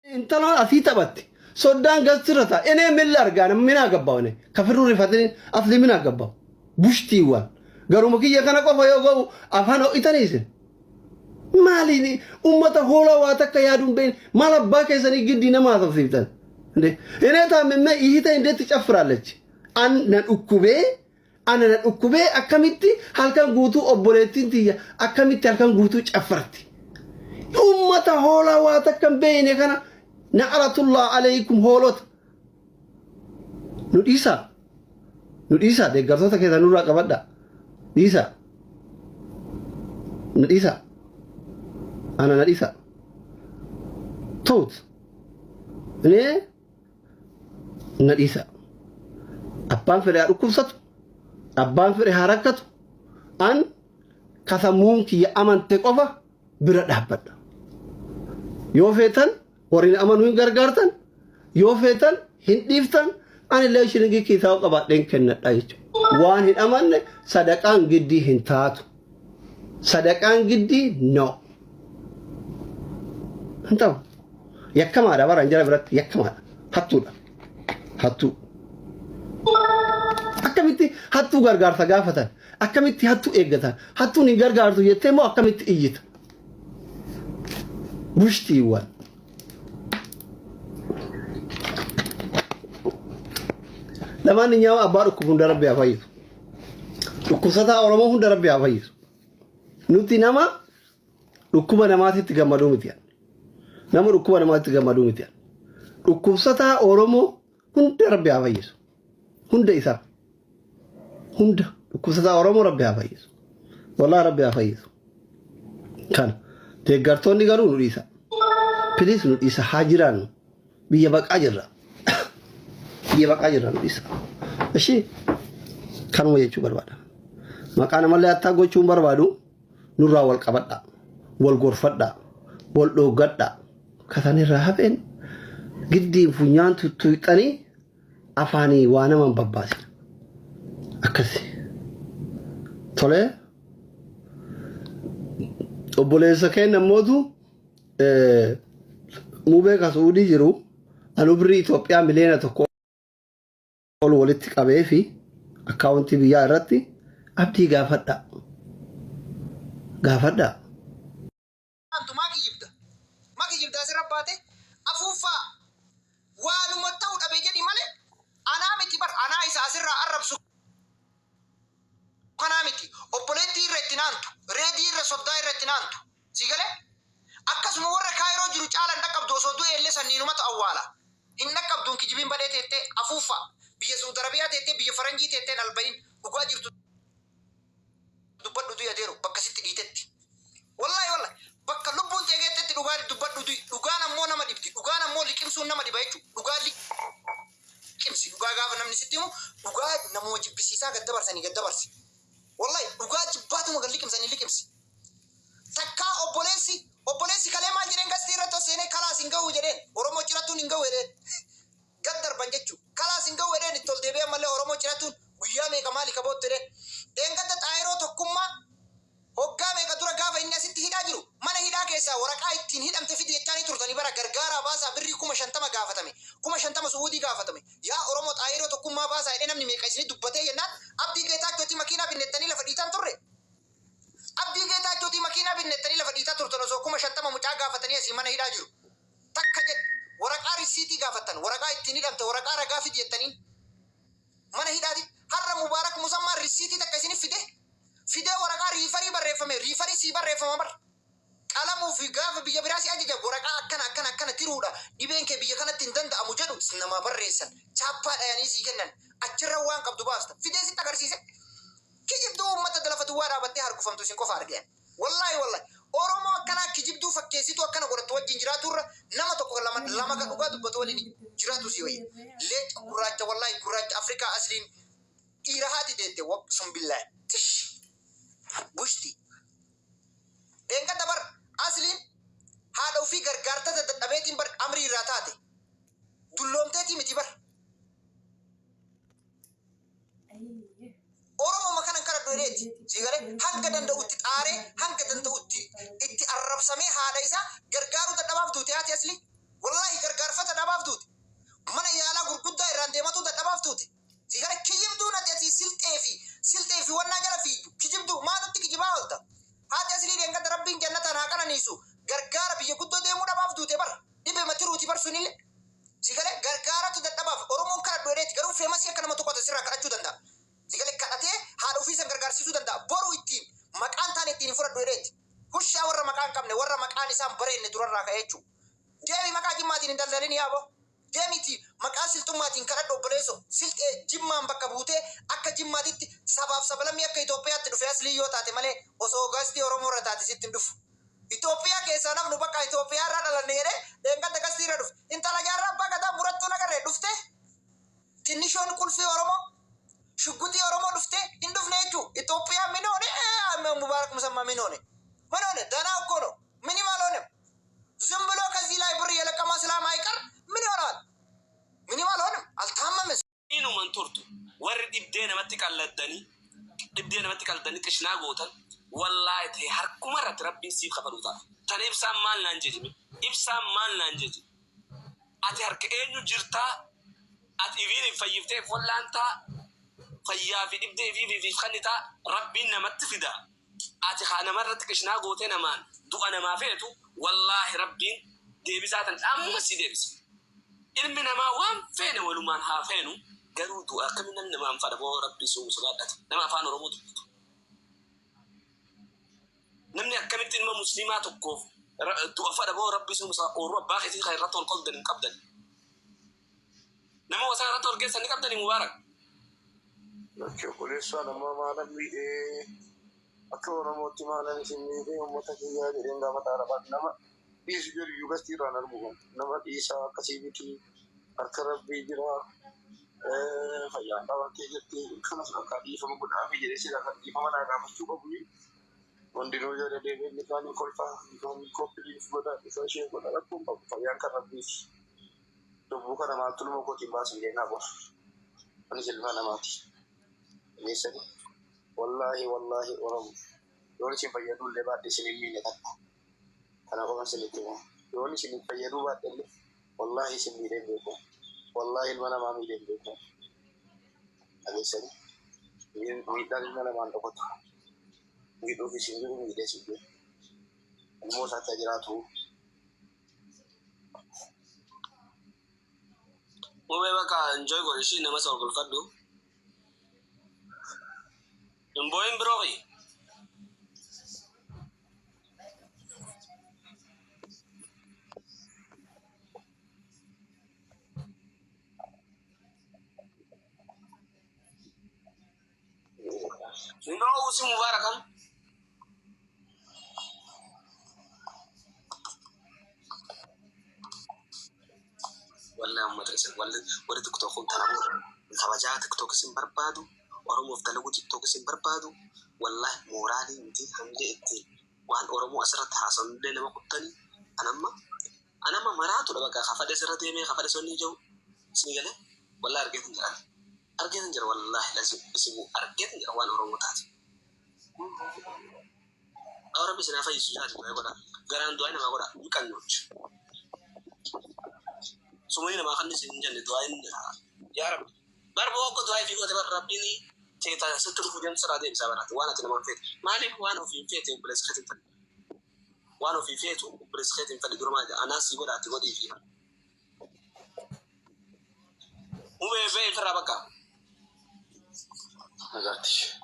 انتلا أثيتا باتي سودان قصرتا إني من الأرجان من أجباونه كفروا رفاتين أفضل من أجبا بوشتيوان قالوا مكية كنا كفا يوجو أفانو إتنيسن ماليني أمة هولا واتك يادون بين مالا باكي سني جدينا ما تفسيرتن إني تام من إيهتا إندي تشافرالج أن نأكوبه أنا نأكوبه أكملتي هالكان غوتو أبولتين تيا أكملتي هالكان غوتو تشافرتي أمة هولا واتك بين كنا نعرة الله عليكم هولوت نديسا دقرتوتا كذا نورا قبدا نديسا أنا نديسا توت إني نديسا أبان فري أركوسات أبان فري حركات أن كثمون كي أمان تكوفا برد حبد يوفيتن ورين أمانوين غرغرتن يوفيتن هنديفتن أنا لا شيء كيثاو قبادين كنت أيش وان هن أمان صدقان جدي هنتاتو صدقان جدي نو هنتاو يكما هذا برا إنجيل برات يكما هاتو أكملتي هاتو غرغر ثقافتن أكملتي هاتو إيجتن هاتو نغرغر تو يتمو أكملتي إيجت بوشتي وان لما نيجي أبارك هون درب يا فايز وكسرتا أولما هون درب يا فايز نوتي نما ركوبا نماتي تجمعوا متيان نما ركوبا نماتي تجمعوا متيان وكسرتا أولما هون درب يا فايز هون ده هون وكسرتا أولما رب يا فايز والله رب يا فايز كان تجارتوني قالوا نوريسا بليس نوريسا حاجران بيجابك أجرا بيجابك أجرا نوريسا أشي كانوا يجوا بربادا ما كان مالي أتاقو يجوا بربادو نورا والقبضة والغرفة واللوغة كثاني راهبين قدي فنيان تتويتاني أفاني وانا من بباسي أكسي طولي obboleessa keenya nammootu mubee kasuudii jiru anu birrii Itoophiyaa miliyoona tokko ol walitti qabee fi akkaawuntii biyyaa irratti abdii gaafadha. Maki jibda asirra baate afuuffaa waanuma ta'u dhabe jedhi malee anaa miti bar anaa isa asirraa arrabsu kanaa miti obboleettii irratti naantu reedii irra soddaa irratti naantu sigale akkasuma warra kaayiroo jiru caalan dhaqqabdu osoo du'e illee sanniinumatu awwaala hin dhaqqabduun kijibiin badhee teettee afuuffa biyya Suudi Arabiyaa teettee biyya Faranjii teettee albayin dhugaa jirtu dubbadhu du'a deeru bakka sitti dhiitetti wallahi bakka lubbuun teegeettetti dhugaa dubbadhu dhugaan ammoo nama dhibdi dhugaan ammoo liqimsuun nama dhiba jechuudha dhugaa liqimsi dhugaa gaafa namni sitti himu dhugaa namoo jibbisiisaa gad dabarsi wallahi dhugaa jibbaatuma gad liqimsi takka obboleessi kalee maal jedheen gastii irratti seenee kalaas hin ga'u jedheen Oromoo ciratuun hin ga'u jedheen gad darban jechuudha kalaas hin ga'u jedheen itti ol deebi'an malee Oromoo ciratuun guyyaa meeqa maali kaboottu jedheen deengadda xaayiroo tokkummaa hoggaa meeqa dura gaafa inni asitti hidhaa jiru mana hidhaa keessaa waraqaa ittiin hidhamte fidi jechaanii turtanii bara gargaaraa baasaa birrii 50 gaafatame 50 Suudii gaafatame yaa Oromoo xaayiroo tokkummaa baasaa jedhee namni meeqa isinii dubbatee jennaan abdii geetaachooti makiinaa binnettanii lafa dhiitan turre abdii geetaachooti makiinaa binnettanii lafa dhiitaa turtan osoo 50 mucaa gaafatanii asii mana hidhaa jiru takka jedhe waraqaa risiitii gaafatan waraqaa ittiin hidhamte waraqaa ragaa fidi jettaniin mana hidhaati har'a Mubaarak Musammaa risiitii takka isinii fidee waraqaa riifarii sii barreeffama bar qalamuu fi gaafa biyya biraa si ajaja waraqaa akkana tiruudha dhibeen kee biyya kanatti hin danda'amu jedhu nama barreessan chaappaa dhayanii sii kennan achirra waan qabdu baasta fidee sitti agarsiise kijibduu uummata dalafatu waa dhaabattee hargufamtu isin qofa argeen wallahi Oromoo akkanaa kijibduu fakkeessitu akkana godhattu wajjin jiraaturra nama tokko lama kan dhugaa dubbatu waliin jiraatu si wayya leenca gurraacha wallahi gurraacha Afrikaa asliin dhiira haati deette sun billahi bushti deenga dabar asliin haadha ofii gargaartata dadhabeetiin bar amrii irraa taate dulloomteetii miti bar Oromoo makanan kana dhoreeti sigale hanga danda'utti xaaree hanga danda'utti itti arrabsamee haadha isaa gargaaruu dadhabaaf duute haati asli wallahi irraa ka'ee jechuudha. Deemi maqaa jimmaatiin hin daldalin yaabo. Deemiti maqaa siltummaatiin kadhadhu obboleesso. Siltee jimmaan bakka buutee akka jimmaatitti sabaaf sablammii akka Itoophiyaatti dhufe aslii yoo taate malee osoo gastii Oromoo irra taate sitti hin dhufu. Itoophiyaa keessaa namnu bakka Itoophiyaa irraa dhalanne jedhee deemgadda gastii irra dhufe. Intala jaarraa abbaa gadaa murattuu nagarree dhufte. Tinnishoon qulfii Oromoo shuggutii Oromoo dhufte hin dhufne jechuudha. Itoophiyaa minoone Mubaarak Musammaa minoone. Minoone danaa okkono minimaaloone. ዝም ብሎ ከዚህ ላይ ብር የለቀማ እስላም አይቀር ምን ይሆናል? ሚኒማል ሆነም አልታመመስ ኢኑ መንቶርቱ ወር ዲብዴ ነመት ቀልደኒ ቅሽና ጎተን ወላሂ ተ ሀርኩመ ረት ረቢ ሲብ ከፈሉታ ተኔ ኢብሳም ማል ናንጀጂ አቲ ሀርክ ኤኙ ጅርታ አቲ ቪን ፈይፍቴ ፎላንታ ፈያ ፊ ዲብዴ ፊ ኸኒታ ረቢ ነመት ፊዳ አቲ ኻነ መረት ቅሽና ጎቴ ነማን ዱአ ነማፌቱ والله ربي ديبسات أمم سيدبس إلمنا ما وام فين ولمان ها فينو قالوا دو أكملنا نما فدبوا ربي سو صلاتك نما فانو رمود نمني أكملت إنما مسلمات الكوف دو فدبوا ربي سو صلاتك ورب باقي في خيرات والقلد نقبل نما وسارات والجيس نقبل مبارك لكن بوليس أنا ما نبي أكثر موتي ما لنا سنين ومتكيا جرينا متعرفات نما يسجل يبستير عن المهم نما إيسا كسيبتي أكثر بيجرا فيان طبعا كيجتي خلاص أكادي فما كنا في جلسة أكادي فما لا نعمل شو بقولي وندينو جرى ديفيد نكاني كولفا نكاني كوبلي فودا إساشين كنا لكم فيان كربيس تبوكا نما تلو مكوتي باس لينا بوس أنزل ما نماتي نيسني والله ورم يوني سين فيدو اللي بعد سنين مين يتابع أنا قوم سنتين يوني سين فيدو بعد اللي والله سين مين بيكون والله المنا ما مين بيكون هذا سن ميدان المنا ما نقطع ميدو في سين بيكون ميدا سين بيكون الموسى تجراته وبيبقى enjoy قولي شيء نما سوق الفدو Emboin brogi. Nino usi mubarakan. Wallah madrasa wala TikTok tanabu. Kabaja TikTok sim barbadu. Oromoftalagu TikTok sin barbadu wallahi morali inti hamle itti waan Oromo asrat hasan de nama kuttani anama maratu daga khafade sirate me khafade sonni jaw sinigale wallahi argetin jar wallahi lazim isibu argetin jar waan Oromo taati awra bisina fayi sujati ma goda garan do ayna ma goda kanyoch sumina ma khanni sin janne do ayin ya rab barbo ko do ay fi ko te rabbini تيتا ستر فوجن سرادي بسابرات وانا تنمان فيت مالي وانا في فيت بلس ختم فل وانا في فيت بلس ختم فل درما انا سيقول اتقولي فيها مو بي فرا بكا نغاتش